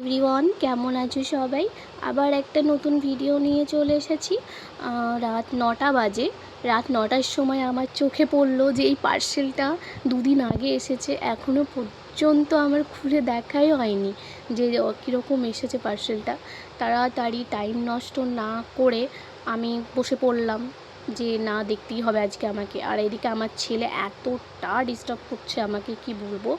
Everyone, কেমন আছো সবাই? আবার একটা নতুন ভিডিও নিয়ে চলে এসেছি। রাত 9টা বাজে। রাত 9টার সময় আমার চোখে পড়লো যে এই পার্সেলটা দুদিন আগে এসেছে, এখনও পর্যন্ত আমার খুলে দেখাই হয়নি যে কীরকম এসেছে পার্সেলটা। তাড়াতাড়ি টাইম নষ্ট না করে আমি বসে পড়লাম যে না, দেখতেই হবে আজকে আমাকে। আর এদিকে আমার ছেলে এতটা ডিস্টার্ব করছে আমাকে, কি বলবো।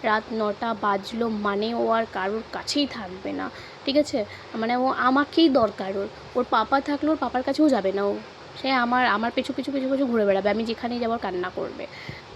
রাত 9টা বাজলো মানে ও আর কারোর কাছেই থাকবে না, ঠিক আছে? মানে ও আমাকেই দরকার। ওর পাপা থাকলে ওর পাপার কাছেও যাবে না। ও সে আমার পেছু পেছু পেছু পেছু ঘুরে বেড়াবে, আমি যেখানেই যাবো কান্না করবে।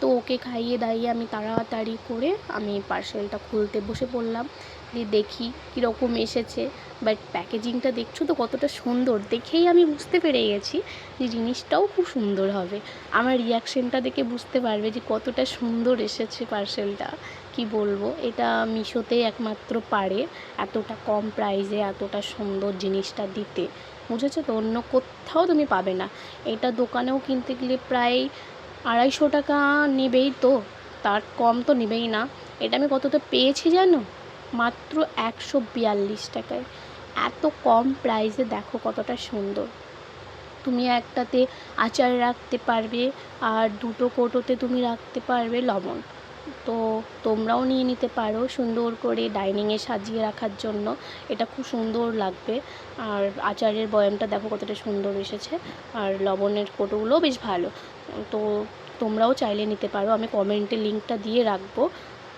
তো ওকে খাইয়ে দাইয়ে আমি তাড়াতাড়ি করে আমি পার্সেলটা খুলতে বসে পড়লাম। দিয়ে দেখি কীরকম এসেছে। বাট প্যাকেজিংটা দেখছো তো কতটা সুন্দর, দেখেই আমি বুঝতে পেরে গেছি যে জিনিসটাও খুব সুন্দর হবে। আমার রিয়াকশানটা দেখে বুঝতে পারবে যে কতটা সুন্দর এসেছে পার্সেলটা। কি বলবো, এটা মিশোতেই একমাত্র পারে এতটা কম প্রাইসে এতটা সুন্দর জিনিসটা দিতে, বুঝেছো তো? অন্য কোথাও তুমি পাবে না। এটা দোকানেও কিনতে গেলে প্রায় 250 টাকা নেবেই, তো তার কম তো নেবেই না। এটা আমি কততে পেয়েছি জানো? মাত্র 142 টাকায়। এত কম প্রাইসে দেখো কতটা সুন্দর। তুমি একটাতে আচার রাখতে পারবে, আর দুটো কৌটোতে তুমি রাখতে পারবে লবণ। তো তোমরাও নিয়ে নিতে পারো সুন্দর করে ডাইনিংয়ে সাজিয়ে রাখার জন্য। এটা খুব সুন্দর লাগবে। আর আচারের বয়ামটা দেখো কতটা সুন্দর এসেছে, আর লবণের কৌটোগুলোও বেশ ভালো। তো তোমরাও চাইলে নিতে পারো, আমি কমেন্টে লিঙ্কটা দিয়ে রাখবো,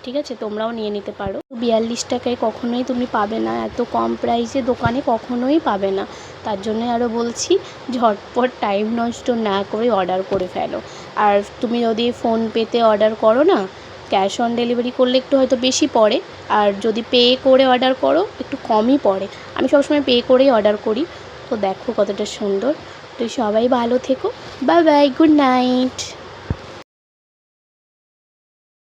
ঠিক আছে? তোমরাও নিয়ে নিতে পারো। 42 টাকায় কখনোই তুমি পাবে না, এত কম প্রাইসে দোকানে কখনোই পাবে না। তার জন্যই আরও বলছি, ঝটপট টাইম নষ্ট না করে অর্ডার করে ফেলো। আর তুমি যদি ফোনপেতে অর্ডার করো না, ক্যাশ অন ডেলিভারি করলে একটু হয়তো বেশি পড়ে, আর যদি পে করে অর্ডার করো একটু কমই পড়ে। আমি সবসময় পে করেই অর্ডার করি। তো দেখো কতটা সুন্দর। তো সবাই ভালো থেকো। Bye bye, good night.